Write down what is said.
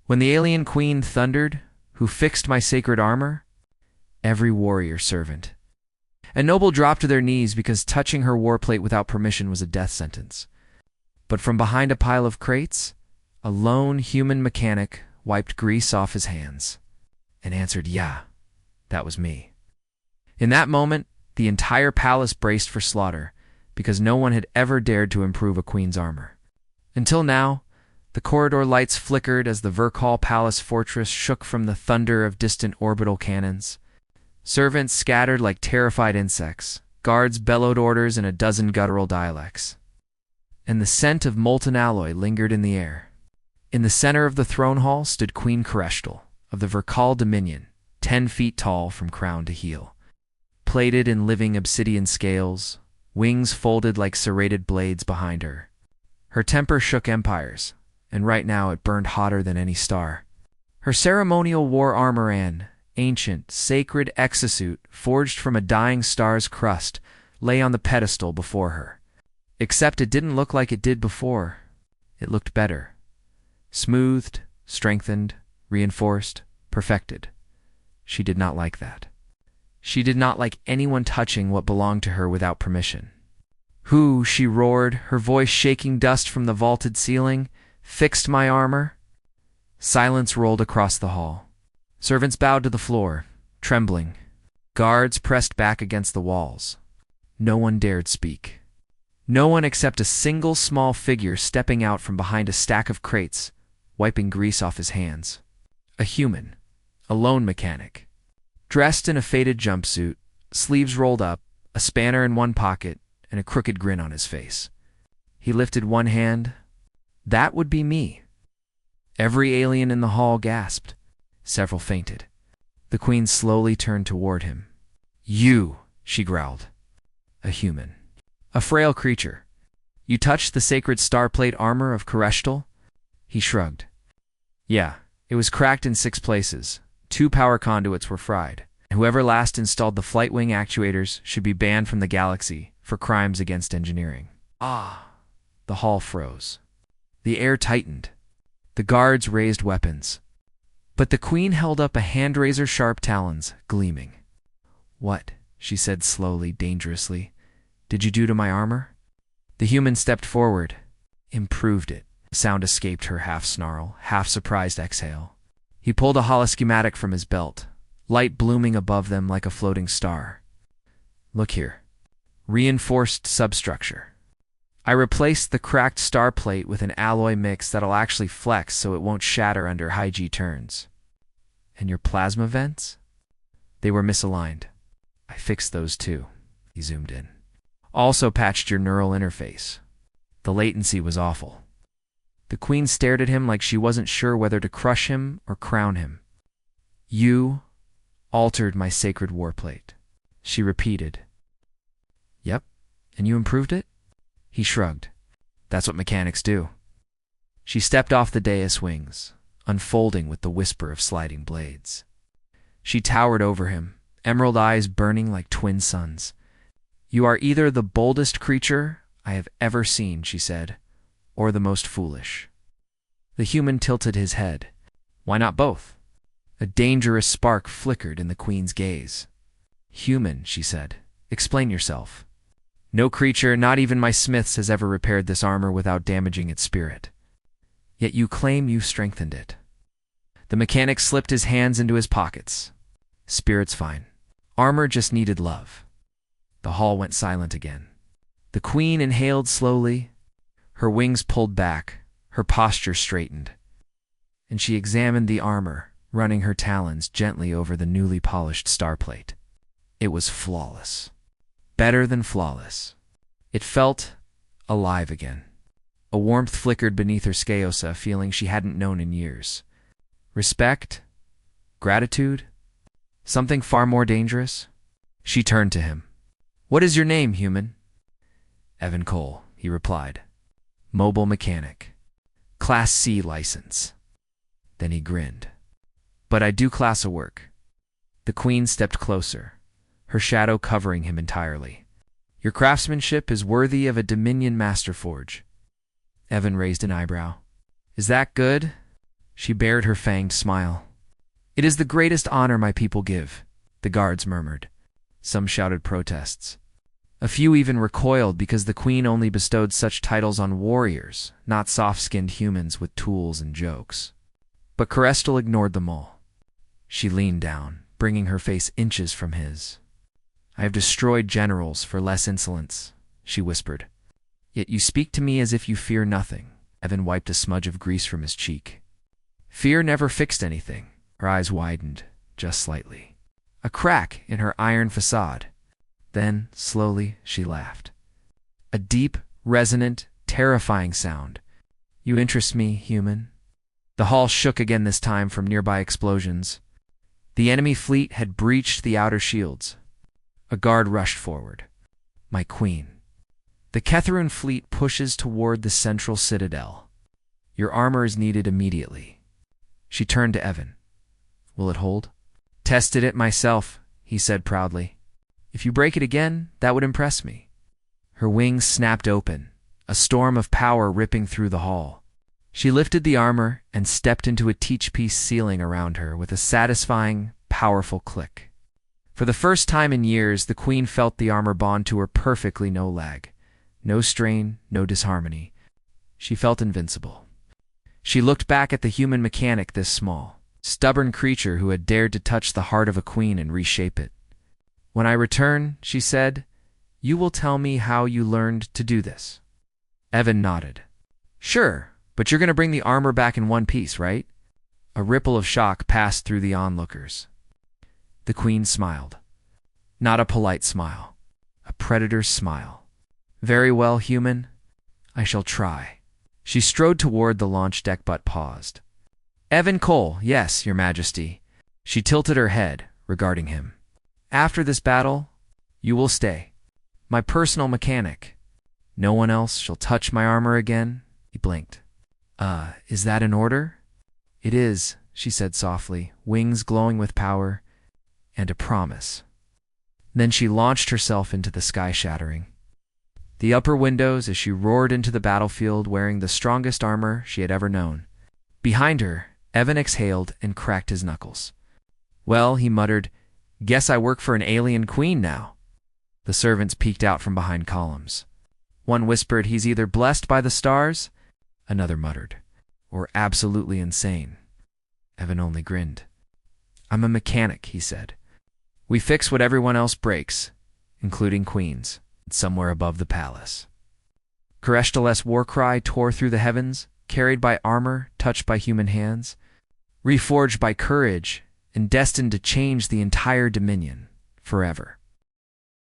When the alien queen thundered, "Who fixed my sacred armor?" Every warrior servant and noble dropped to their knees because touching her warplate without permission was a death sentence. But from behind a pile of crates, a lone human mechanic wiped grease off his hands and answered, "Yeah, that was me." In that moment, the entire palace braced for slaughter because no one had ever dared to improve a queen's armor. Until now, the corridor lights flickered as the Verkal Palace fortress shook from the thunder of distant orbital cannons. Servants scattered like terrified insects. Guards bellowed orders in a dozen guttural dialects. And the scent of molten alloy lingered in the air. In the center of the throne hall stood Queen Kareshtal of the Vrax Dominion, 10 feet tall from crown to heel. Plated in living obsidian scales, wings folded like serrated blades behind her. Her temper shook empires, and right now it burned hotter than any star. Her ceremonial war armor, an ancient, sacred exosuit forged from a dying star's crust, lay on the pedestal before her. Except it didn't look like it did before. It looked better. Smoothed, strengthened, reinforced, perfected. She did not like that. She did not like anyone touching what belonged to her without permission. "Who," she roared, her voice shaking dust from the vaulted ceiling, "fixed my armor?" Silence rolled across the hall. Servants bowed to the floor, trembling. Guards pressed back against the walls. No one dared speak. No one except a single small figure stepping out from behind a stack of crates, wiping grease off his hands. A human, a lone mechanic. Dressed in a faded jumpsuit, sleeves rolled up, a spanner in one pocket, and a crooked grin on his face. He lifted one hand. That would be me. Every alien in the hall gasped. Several fainted. The queen slowly turned toward him. "You," she growled. A human. A frail creature. "You touched the sacred starplate armor of Kareshtal?" He shrugged. "Yeah, it was cracked in 6 places. 2 power conduits were fried. Whoever last installed the flight wing actuators should be banned from the galaxy for crimes against engineering." Ah! The hall froze. The air tightened. The guards raised weapons. But the queen held up a hand razor-sharp talons, gleaming. "What," she said slowly, dangerously, "did you do to my armor?" The human stepped forward. "Improved it." Sound escaped her half-snarl, half-surprised exhale. He pulled a holoschematic from his belt, light blooming above them like a floating star. "Look here. Reinforced substructure. I replaced the cracked star plate with an alloy mix that'll actually flex so it won't shatter under high G turns. And your plasma vents? They were misaligned. I fixed those too." He zoomed in. "Also patched your neural interface. The latency was awful." The queen stared at him like she wasn't sure whether to crush him or crown him. "You altered my sacred warplate," she repeated. "Yep, and you improved it?" He shrugged. "That's what mechanics do." She stepped off the dais wings, unfolding with the whisper of sliding blades. She towered over him, emerald eyes burning like twin suns. "You are either the boldest creature I have ever seen," she said, "or the most foolish." The human tilted his head. "Why not both?" A dangerous spark flickered in the queen's gaze. "Human," she said, "explain yourself." "No creature, not even my smiths, has ever repaired this armor without damaging its spirit. Yet you claim you strengthened it." The mechanic slipped his hands into his pockets. "Spirit's fine. Armor just needed love." The hall went silent again. The queen inhaled slowly. Her wings pulled back, her posture straightened. And she examined the armor, running her talons gently over the newly polished starplate. It was flawless. Better than flawless. It felt alive again. A warmth flickered beneath her sciosa, feeling she hadn't known in years. Respect? Gratitude? Something far more dangerous? She turned to him. "What is your name, human?" "Evan Cole," he replied. "Mobile mechanic. Class C license." Then he grinned. "But I do class A work." The queen stepped closer, her shadow covering him entirely. "Your craftsmanship is worthy of a Dominion master forge." Evan raised an eyebrow. "Is that good?" She bared her fanged smile. "It is the greatest honor my people give," the guards murmured. Some shouted protests. A few even recoiled because the queen only bestowed such titles on warriors, not soft-skinned humans with tools and jokes. But Corestal ignored them all. She leaned down, bringing her face inches from his. "I have destroyed generals for less insolence," she whispered. "Yet you speak to me as if you fear nothing." Evan wiped a smudge of grease from his cheek. Fear never fixed anything. Her eyes widened, just slightly. A crack in her iron facade. Then, slowly, she laughed. A deep, resonant, terrifying sound. "You interest me, human." The hall shook again, this time from nearby explosions. The enemy fleet had breached the outer shields. A guard rushed forward. "My queen." "The Ketherun fleet pushes toward the central citadel. Your armor is needed immediately." She turned to Evan. "Will it hold?" "Tested it myself," he said proudly. "If you break it again, that would impress me." Her wings snapped open, a storm of power ripping through the hall. She lifted the armor and stepped into a teach-piece ceiling around her with a satisfying, powerful click. For the first time in years, the queen felt the armor bond to her perfectly, no lag. No strain, no disharmony. She felt invincible. She looked back at the human mechanic, this small, stubborn creature who had dared to touch the heart of a queen and reshape it. "When I return," she said, "you will tell me how you learned to do this." Evan nodded. "Sure, but you're going to bring the armor back in one piece, right?" A ripple of shock passed through the onlookers. The queen smiled. Not a polite smile. A predator's smile. "Very well, human. I shall try." She strode toward the launch deck but paused. "Evan Cole, yes, your majesty." She tilted her head, regarding him. "After this battle, you will stay. My personal mechanic. No one else shall touch my armor again." He blinked. Is that an order?" "It is," she said softly, wings glowing with power, "and a promise." Then she launched herself into the sky, shattering the upper windows as she roared into the battlefield wearing the strongest armor she had ever known. Behind her, Evan exhaled and cracked his knuckles. "Well," he muttered, "guess I work for an alien queen now." The servants peeked out from behind columns. One whispered, "He's either blessed by the stars," another muttered, "or absolutely insane." Evan only grinned. "I'm a mechanic," he said. "We fix what everyone else breaks, including queens, somewhere above the palace." Corestal's war cry tore through the heavens, carried by armor touched by human hands, reforged by courage, and destined to change the entire Dominion forever.